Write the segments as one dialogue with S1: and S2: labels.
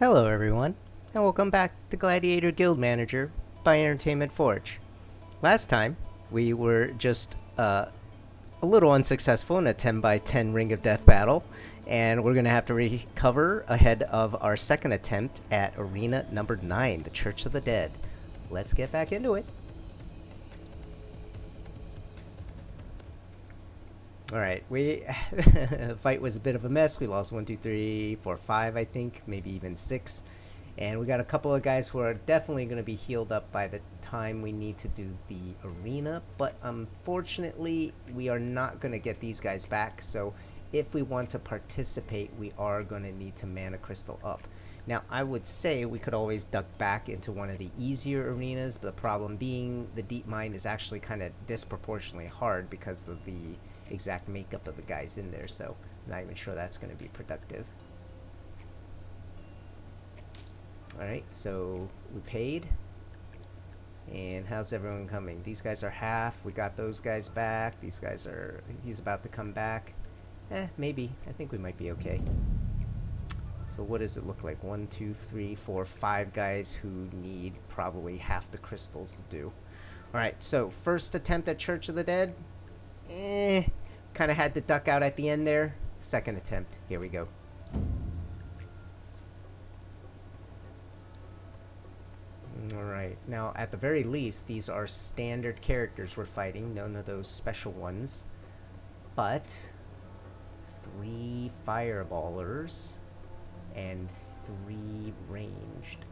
S1: Hello everyone, and welcome back to Gladiator Guild Manager by Entertainment Forge. Last time, we were just a little unsuccessful in a 10 by 10 Ring of Death battle, and we're going to have to recover ahead of our second attempt at Arena number 9, the Church of the Dead. Let's get back into it. Alright, the fight was a bit of a mess. We lost 1, 2, 3, 4, 5, I think, maybe even 6. And we got a couple of guys who are definitely going to be healed up by the time we need to do the arena. But unfortunately, we are not going to get these guys back. So if we want to participate, we are going to need to mana crystal up. Now, I would say we could always duck back into one of the easier arenas. The problem being the deep mine is actually kind of disproportionately hard because of the exact makeup of the guys in there. So I'm not even sure that's going to be productive. Alright, so we paid. And how's everyone coming? These guys are half. We got those guys back. These guys are... He's about to come back. Maybe. I think we might be okay. So what does it look like? 1, 2, 3, 4, 5 guys who need probably half the crystals to do. Alright, so first attempt at Church of the Dead. Kind of had to duck out at the end there. Second attempt. Here we go. Alright, now at the very least, these are standard characters we're fighting, none of those special ones. But 3 fireballers and 3 ranged.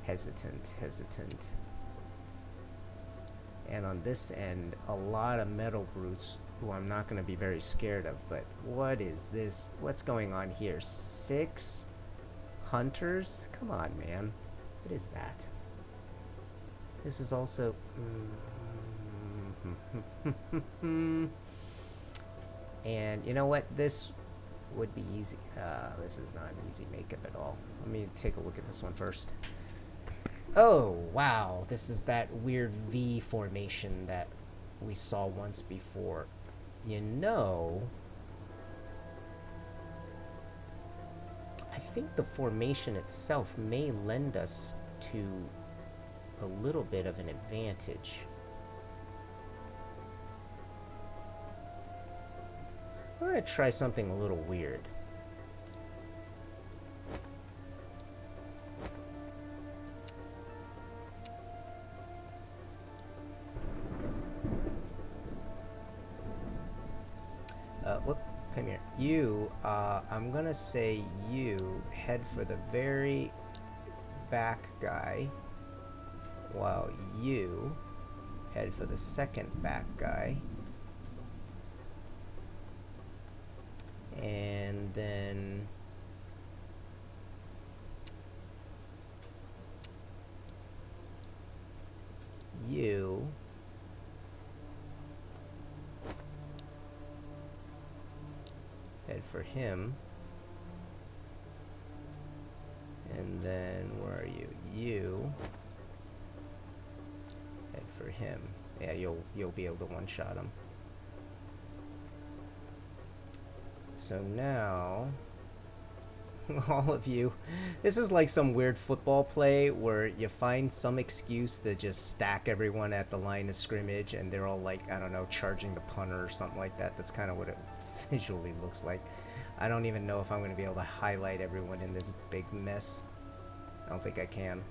S1: Hesitant. And on this end, a lot of metal brutes who I'm not going to be very scared of. But what is this? What's going on here? 6 hunters? Come on, man. What is that? This is also... And you know what? This would be easy. This is not an easy makeup at all. Let me take a look at this one first. Oh, wow. This is that weird V formation that we saw once before. You know, I think the formation itself may lend us to a little bit of an advantage. I'm going to try something a little weird. Whoop, come here. You, I'm gonna say you head for the very back guy, while you head for the second back guy. And then you head for him. And then where are you? You head for him. Yeah, you'll be able to one-shot him. So now all of you, this is like some weird football play where you find some excuse to just stack everyone at the line of scrimmage and they're all like, I don't know, charging the punter or something like that. That's kind of what it visually looks like. I don't even know if I'm going to be able to highlight everyone in this big mess. I don't think I can.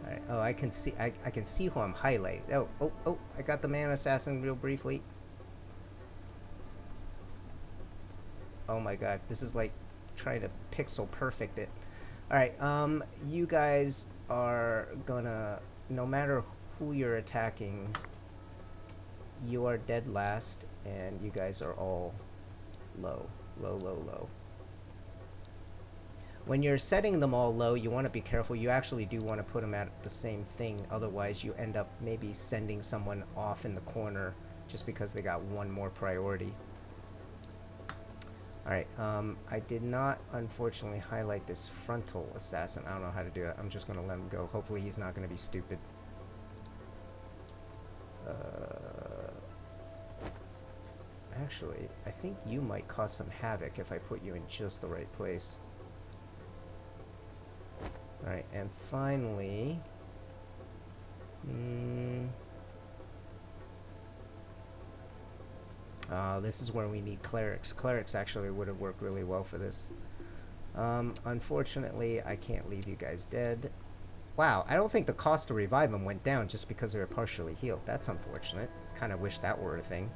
S1: Alright, oh, I can see who I'm highlighting. Oh, I got the man assassin real briefly. Oh my god, this is like trying to pixel perfect it. Alright, you guys are gonna, no matter who you're attacking, you are dead last, and you guys are all low. When you're setting them all low, you want to be careful. You actually do want to put them at the same thing, otherwise you end up maybe sending someone off in the corner just because they got one more priority. Alright, I did not, unfortunately, highlight this frontal assassin. I don't know how to do it. I'm just going to let him go. Hopefully he's not going to be stupid. Actually, I think you might cause some havoc if I put you in just the right place. Alright, and finally... this is where we need clerics. Clerics actually would have worked really well for this. Unfortunately, I can't leave you guys dead. Wow, I don't think the cost to revive them went down just because they were partially healed. That's unfortunate. Kind of wish that were a thing.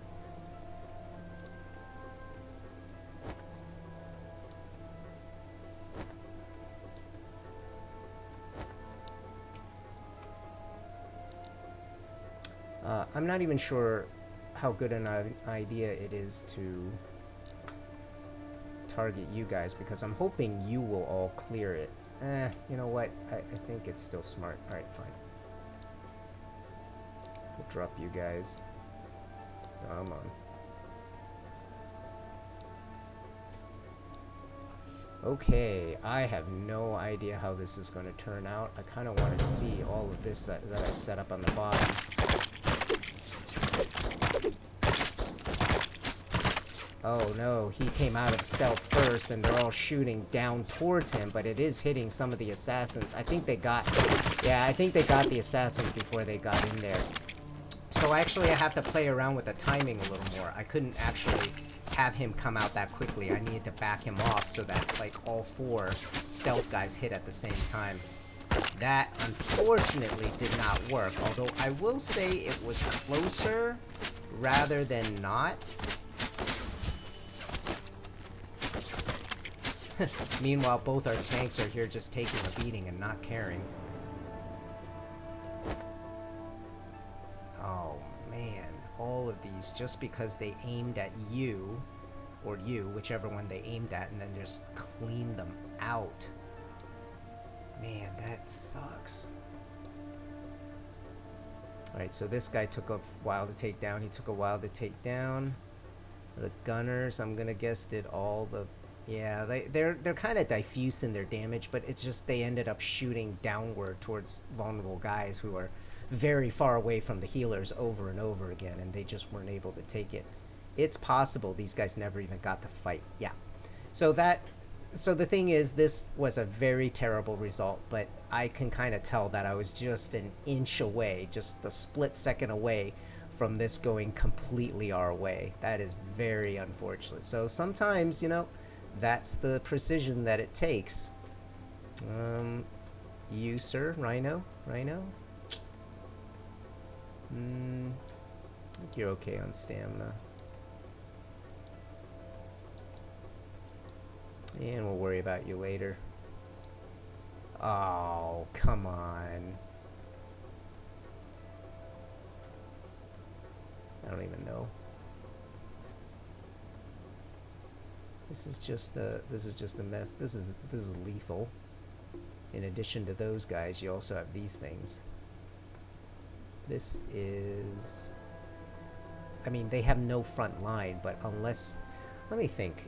S1: I'm not even sure how good an idea it is to target you guys, because I'm hoping you will all clear it. You know what? I think it's still smart. Alright, fine. We'll drop you guys. Come on. Okay, I have no idea how this is going to turn out. I kind of want to see all of this that I set up on the bottom. Oh no, he came out of stealth first and they're all shooting down towards him, but it is hitting some of the assassins. I think they got the assassins before they got in there. So actually I have to play around with the timing a little more. I couldn't actually have him come out that quickly. I needed to back him off so that like all 4 stealth guys hit at the same time. That unfortunately did not work, although I will say it was closer rather than not. Meanwhile, both our tanks are here just taking a beating and not caring. Oh man, all of these just because they aimed at you, or you, whichever one they aimed at, and then just cleaned them out. Man, that sucks. Alright, so this guy took a while to take down. He took a while to take down. The gunners, I'm gonna guess, did all the... Yeah, they're kind of diffuse in their damage, but it's just they ended up shooting downward towards vulnerable guys who are very far away from the healers over and over again, and they just weren't able to take it. It's possible these guys never even got to fight. Yeah. So the thing is, this was a very terrible result, but I can kind of tell that I was just an inch away, just a split second away from this going completely our way. That is very unfortunate. So sometimes, you know, that's the precision that it takes. You, sir, Rhino? I think you're okay on stamina. And we'll worry about you later. Oh, come on. I don't even know. This is just a mess. This is lethal. In addition to those guys, you also have these things. This is... I mean, they have no front line, but unless... Let me think.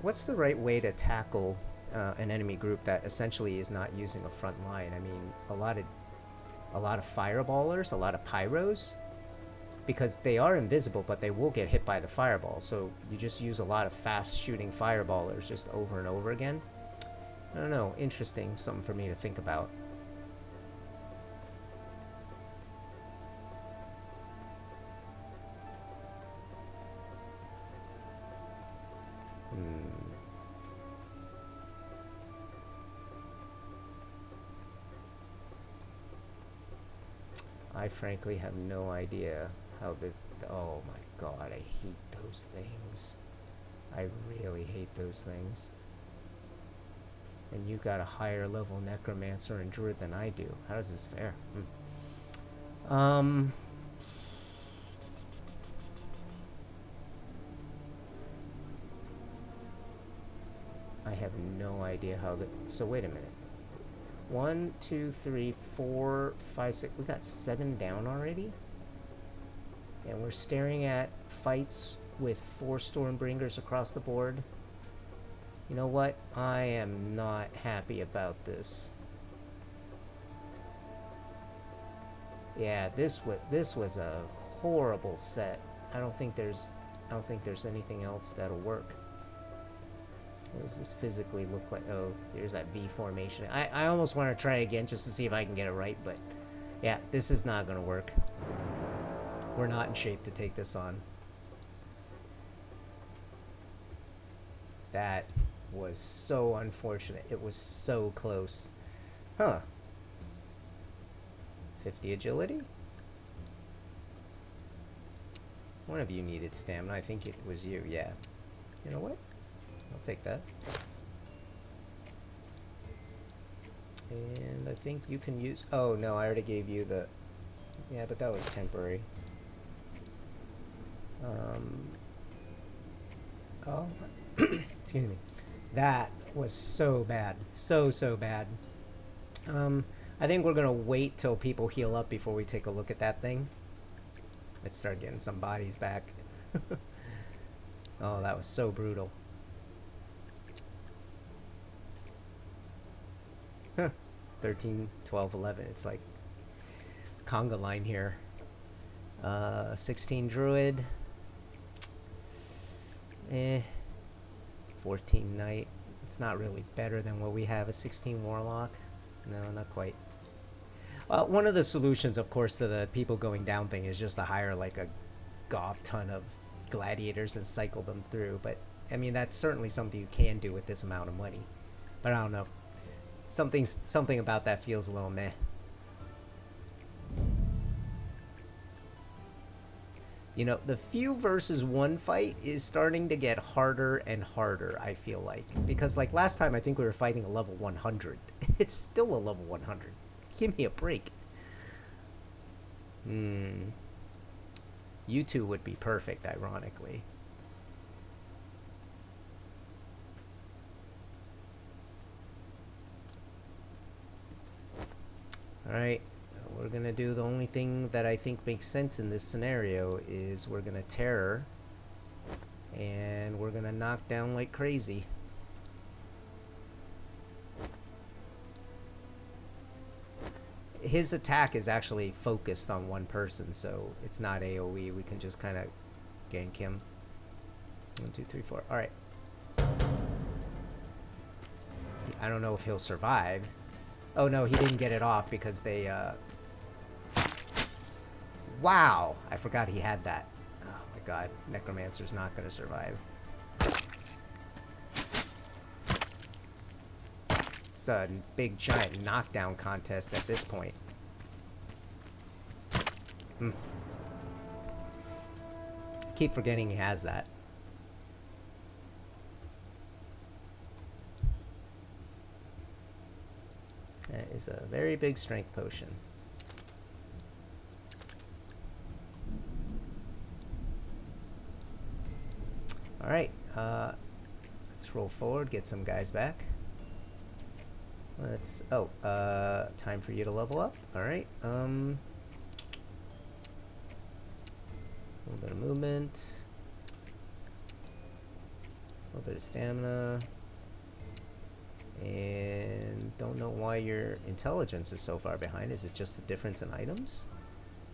S1: What's the right way to tackle an enemy group that essentially is not using a front line? I mean, a lot of fireballers, a lot of pyros, because they are invisible, but they will get hit by the fireball. So you just use a lot of fast shooting fireballers just over and over again. I don't know. Interesting. Something for me to think about. I frankly have no idea how the... Oh my god, I hate those things. I really hate those things. And you got a higher level necromancer and druid than I do. How is this fair? I have no idea how the... So wait a minute. 1, 2, 3, 4, 5, 6. We got 7 down already? And we're staring at fights with 4 Stormbringers across the board. You know what? I am not happy about this. Yeah, this was a horrible set. I don't think there's anything else that'll work. What does this physically look like? Oh, here's that V formation. I almost want to try again just to see if I can get it right, but yeah, this is not gonna work. We're not in shape to take this on. That was so unfortunate. It was so close. Huh. 50 agility? One of you needed stamina. I think it was you, yeah. You know what? I'll take that. And I think you can use... Oh, no, I already gave you the... Yeah, but that was temporary. Oh, excuse me. That was so bad. So bad. I think we're gonna wait till people heal up before we take a look at that thing. Let's start getting some bodies back. Oh, that was so brutal. Huh. 13, 12, 11. It's like conga line here. 16 druid. 14 knight. It's not really better than what we have. A 16 warlock. No, not quite. Well, one of the solutions, of course, to the people going down thing is just to hire like a gob ton of gladiators and cycle them through. But I mean, that's certainly something you can do with this amount of money. But I don't know. Something about that feels a little meh. You know, the few versus one fight is starting to get harder and harder, I feel like. Because, like, last time I think we were fighting a level 100. It's still a level 100. Give me a break. You two would be perfect, ironically. Alright. We're gonna do the only thing that I think makes sense in this scenario is we're gonna terror and we're gonna knock down like crazy. His attack is actually focused on one person, so it's not AoE. We can just kind of gank him. 1, 2, 3, 4. Alright. I don't know if he'll survive. Oh no, he didn't get it off because they Wow! I forgot he had that. Oh my god. Necromancer's not going to survive. It's a big giant knockdown contest at this point. Keep forgetting he has that. That is a very big strength potion. Alright, let's roll forward, get some guys back. Let's, time for you to level up. Alright, a little bit of movement. A little bit of stamina. And don't know why your intelligence is so far behind. Is it just a difference in items?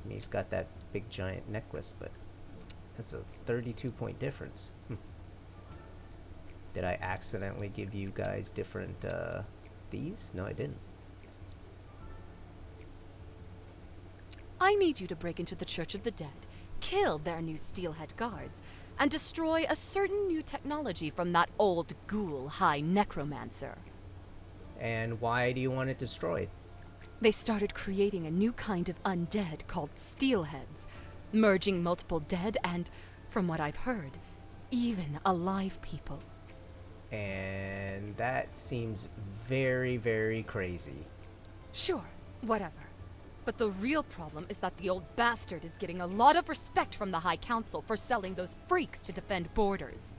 S1: I mean, he's got that big giant necklace, but that's a 32-point difference. Did I accidentally give you guys different these? No, I didn't.
S2: I need you to break into the Church of the Dead, kill their new steelhead guards, and destroy a certain new technology from that old ghoul high necromancer.
S1: And why do you want it destroyed?
S2: They started creating a new kind of undead called steelheads, merging multiple dead and, from what I've heard, even alive people.
S1: And that seems very, very crazy.
S2: Sure, whatever. But the real problem is that the old bastard is getting a lot of respect from the High Council for selling those freaks to defend borders.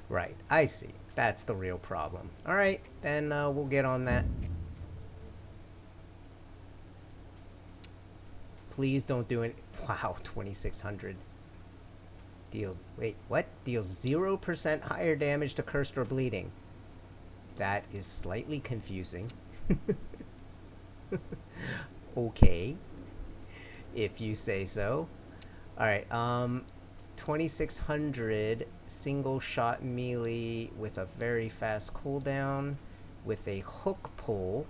S1: Right, I see. That's the real problem. Alright, then we'll get on that. Please don't do it. Wow, 2,600. Deals, wait, what? Deals 0% higher damage to cursed or bleeding. That is slightly confusing. Okay. If you say so. Alright, 2600 single shot melee with a very fast cooldown with a hook pull.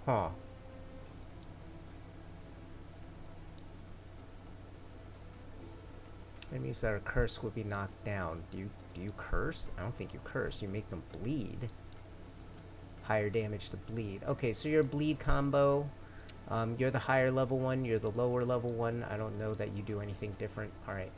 S1: Huh. Enemies that are cursed would be knocked down. Do you curse? I don't think you curse. You make them bleed. Higher damage to bleed. Okay, so your bleed combo. You're the higher level one. You're the lower level one. I don't know that you do anything different. All right.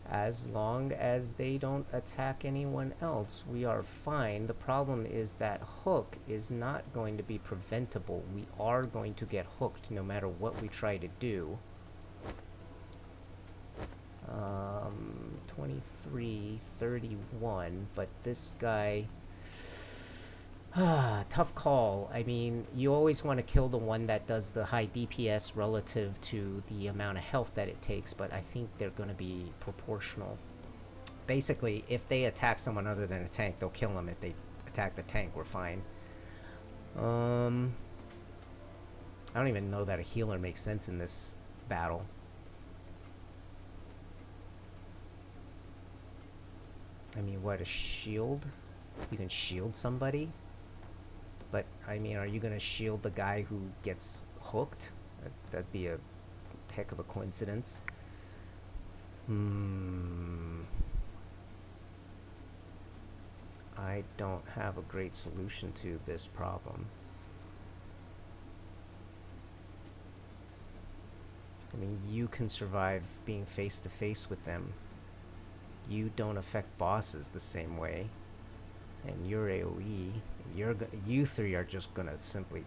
S1: As long as they don't attack anyone else, we are fine. The problem is that hook is not going to be preventable. We are going to get hooked no matter what we try to do. 23, 31, but this guy... tough call. I mean, you always want to kill the one that does the high DPS relative to the amount of health that it takes, but I think they're going to be proportional. Basically, if they attack someone other than a tank, they'll kill them. If they attack the tank, we're fine. I don't even know that a healer makes sense in this battle. I mean, what, a shield? You can shield somebody? But, I mean, are you going to shield the guy who gets hooked? That'd be a heck of a coincidence. I don't have a great solution to this problem. I mean, you can survive being face to face with them. You don't affect bosses the same way. And your AoE, you three are just gonna simply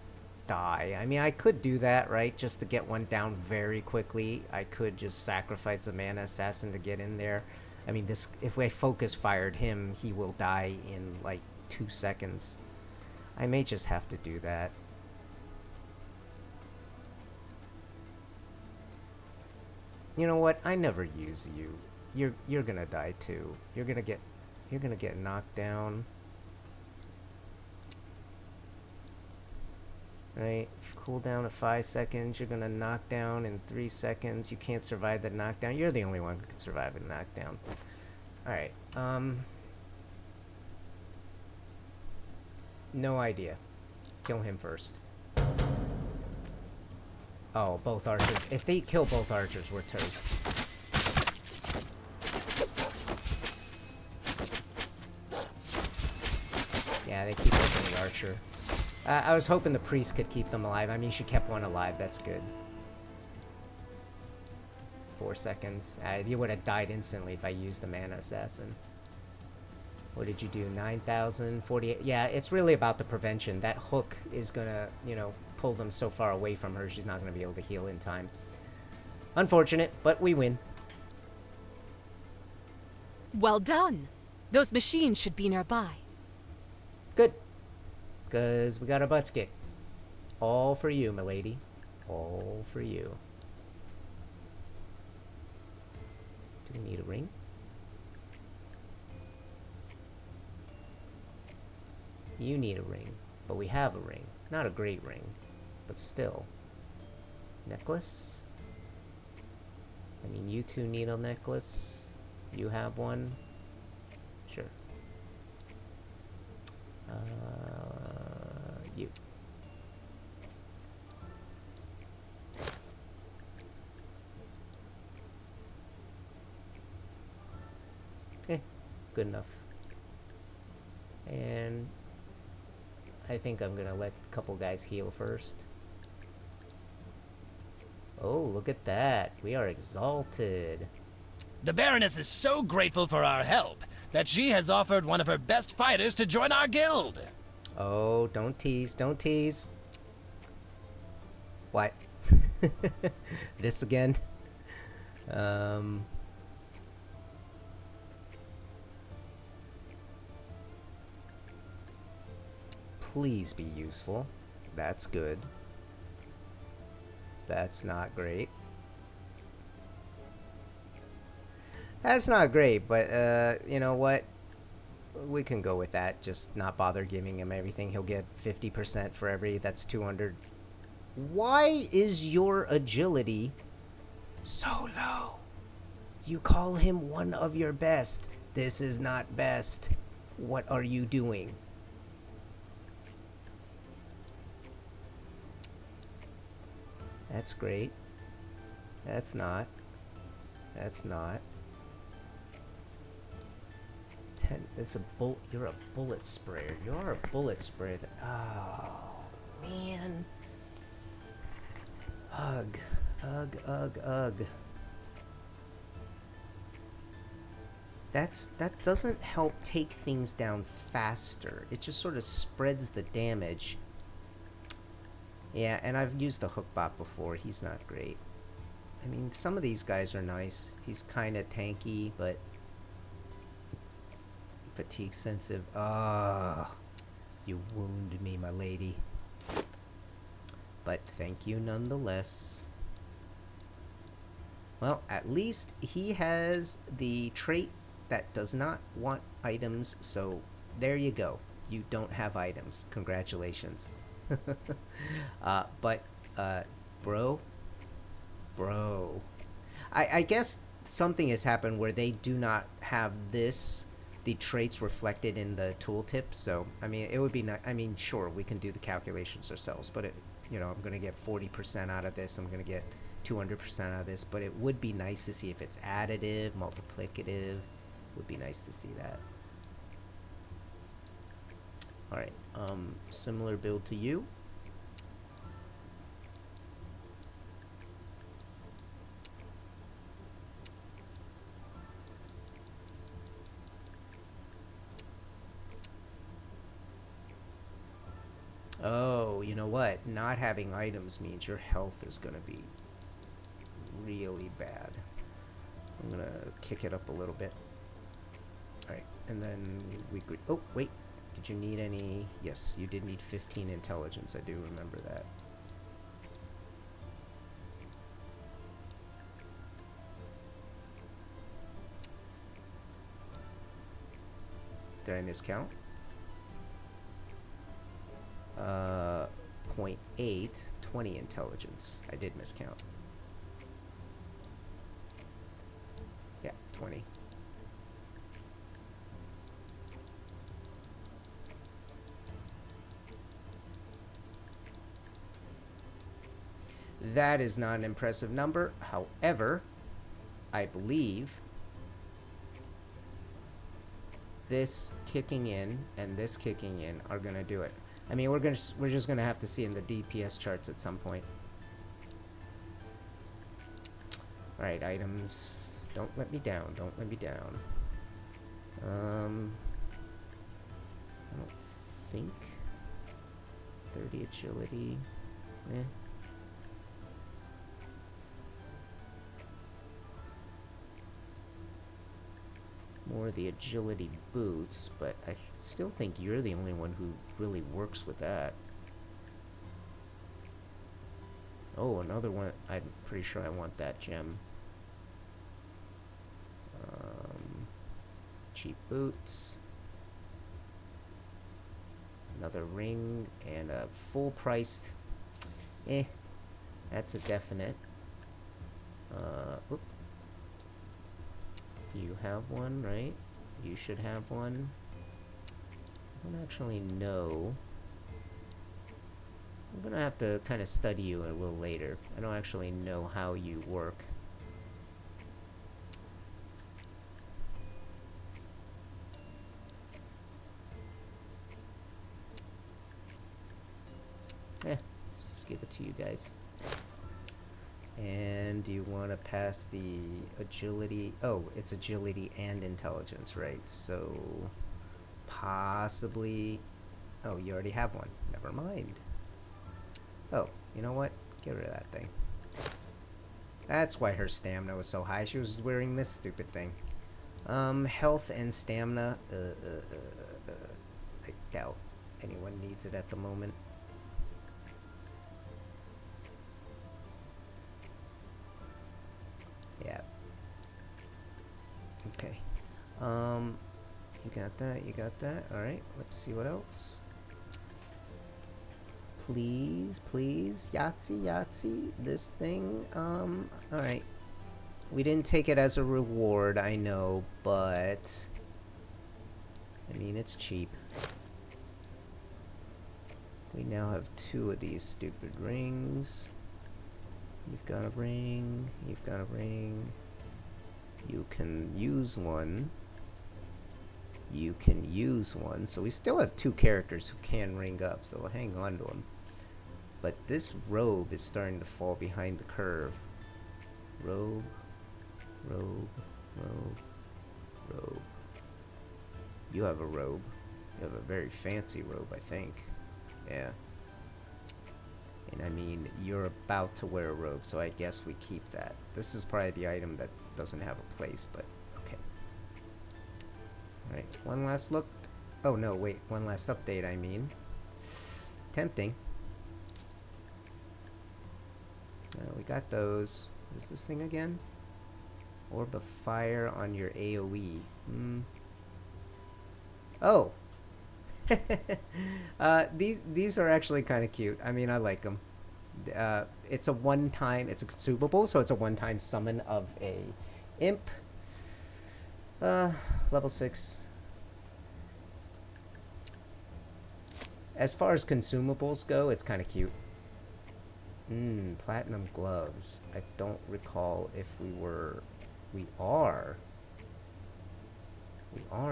S1: die. I mean, I could do that, right? Just to get one down very quickly. I could just sacrifice the mana assassin to get in there. I mean, this, if I focus fired him, he will die in like 2 seconds. I may just have to do that. You know what? I never use you. You're gonna die too. You're gonna get knocked down. Right? Cooldown of 5 seconds. You're gonna knock down in 3 seconds. You can't survive the knockdown. You're the only one who can survive a knockdown. Alright. No idea. Kill him first. Oh, both archers. If they kill both archers, we're toast. Yeah, they keep opening the archer. I was hoping the priest could keep them alive. I mean, she kept one alive. That's good. 4 seconds. You would have died instantly if I used the mana assassin. What did you do? 9,000, 48. Yeah, it's really about the prevention. That hook is gonna, you know, pull them so far away from her, she's not gonna be able to heal in time. Unfortunate, but we win.
S2: Well done. Those machines should be nearby.
S1: Good. Because we got our butts kicked. All for you, milady. All for you. Do we need a ring? You need a ring. But we have a ring. Not a great ring. But still. Necklace? I mean, you two need a necklace. You have one. Sure. You. Good enough. And I think I'm gonna let a couple guys heal first. Oh, look at that. We are exalted.
S3: The Baroness is so grateful for our help that she has offered one of her best fighters to join our guild.
S1: Oh, don't tease. Don't tease. What? This again? Please be useful. That's good. That's not great. That's not great, but you know what? We can go with that. Just not bother giving him everything. He'll get 50% for every. That's 200. Why is your agility so low? You call him one of your best. This is not best. What are you doing? That's great. That's not. That's not. 10. It's a bull. You're a bullet sprayer. You're a bullet sprayer. Oh, man. Ugh. Ugh, ugh, ugh. That doesn't help take things down faster. It just sort of spreads the damage. Yeah, and I've used the hook bot before. He's not great. I mean, some of these guys are nice. He's kind of tanky, but fatigue sensitive. Ah, you wound me, my lady. But thank you nonetheless. Well, at least he has the trait that does not want items, so there you go. You don't have items. Congratulations. But, bro, I guess something has happened where they do not have the traits reflected in the tooltip. So, I mean, it would be nice. I mean, sure, we can do the calculations ourselves, but I'm going to get 40% out of this. I'm going to get 200% out of this, but it would be nice to see if it's additive, multiplicative. Would be nice to see that. All right, similar build to you. Oh, you know what? Not having items means your health is going to be really bad. I'm going to kick it up a little bit. Alright, and then we... Oh, wait. Did you need any... Yes, you did need 15 intelligence. I do remember that. Did I miscount? 0.8, 20 intelligence. I did miscount. Yeah, 20. That is not an impressive number. However, I believe this kicking in and this kicking in are gonna do it. I mean, we're just gonna have to see in the DPS charts at some point. All right, items. Don't let me down. Don't let me down. I don't think 30 agility. Eh. More the agility boots, but I still think you're the only one who really works with that. Oh, another one. I'm pretty sure I want that gem. Cheap boots. Another ring and a full priced. That's a definite. Whoop. You have one, right? You should have one. I don't actually know. I'm gonna have to kind of study you a little later. I don't actually know how you work. Let's just give it to you guys. And you want to pass the agility. Oh, it's agility and intelligence, right? So possibly. Oh, you already have one. Never mind. Oh, you know what? Get rid of that thing. That's why her stamina was so high. She was wearing this stupid thing. Health and stamina. I doubt anyone needs it at the moment. Yeah. Okay. You got that, you got that. Alright, let's see what else. Please, please. Yahtzee, Yahtzee. This thing, alright. We didn't take it as a reward, I know, but I mean, it's cheap. We now have 2 of these stupid rings. You've got a ring, you've got a ring. You can use one. You can use one. So we still have 2 characters who can ring up, so we'll hang on to them. But this robe is starting to fall behind the curve. Robe, robe, robe, robe. You have a robe. You have a very fancy robe, I think. Yeah. And I mean, you're about to wear a robe, so I guess we keep that. This is probably the item that doesn't have a place, but okay. Alright, one last look. Oh no, wait, one last update, I mean. Tempting. We got those. What is this thing again? Orb of fire on your AoE. Oh! These are actually kind of cute. I mean, I like them. It's a one-time, it's a consumable, so it's a one-time summon of a imp. Level 6. As far as consumables go, it's kind of cute. Platinum gloves. I don't recall if we were... We are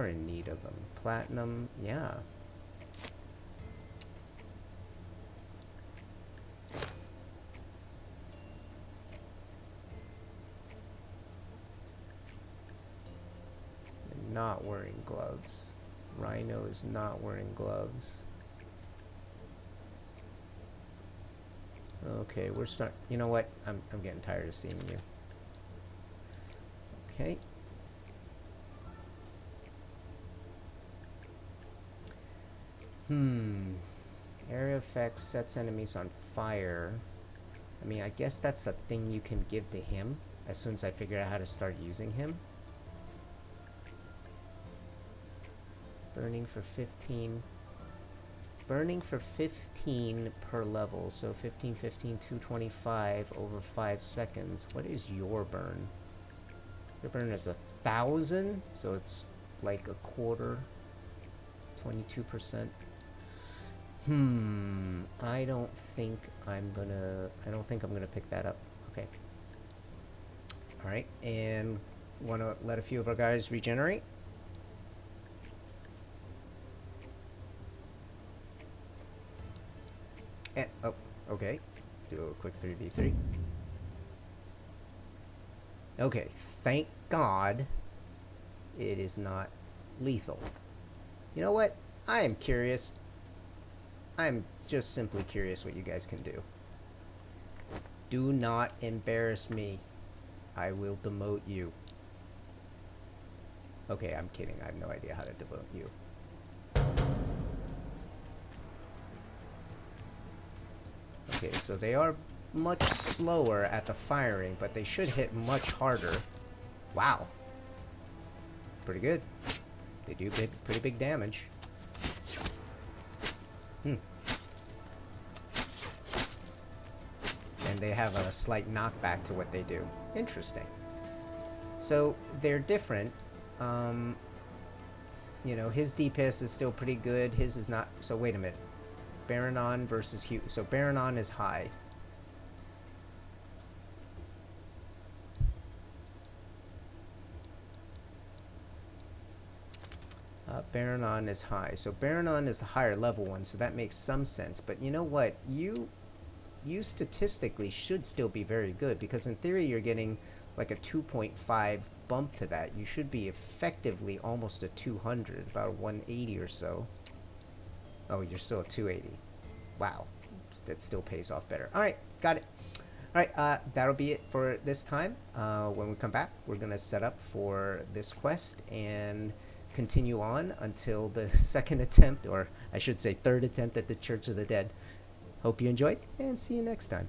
S1: in need of them. Platinum, yeah. Not wearing gloves. Rhino is not wearing gloves. Okay, we're you know what? I'm getting tired of seeing you. Okay. Area effects sets enemies on fire. I mean, I guess that's a thing you can give to him as soon as I figure out how to start using him. Burning for 15. Burning for 15 per level. So 15, 15, 225 over 5 seconds. What is your burn? Your burn is 1,000, so it's like a quarter. 22%. I don't think I'm gonna pick that up. Okay. Alright, and wanna let a few of our guys regenerate. And, oh, okay. Do a quick 3v3. Okay, thank God it is not lethal. You know what? I am curious. I'm just simply curious what you guys can do. Do not embarrass me. I will demote you. Okay, I'm kidding. I have no idea how to demote you. Okay, so they are much slower at the firing, but they should hit much harder. Wow. Pretty good. They do pretty big damage. And they have a slight knockback to what they do. Interesting. So they're different. You know, his DPS is still pretty good. His is not. So wait a minute. Baronon versus Hugh. So Baronon is high. Baronon is high. So Baronon is the higher level one, so that makes some sense. But you know what? You statistically should still be very good, because in theory you're getting like a 2.5 bump to that. You should be effectively almost a 200, about a 180 or so. Oh, you're still at 280. Wow. That still pays off better. Alright, got it. Alright, that'll be it for this time. When we come back, we're going to set up for this quest and continue on until the second attempt, or I should say third attempt at the Church of the Dead. Hope you enjoyed, and see you next time.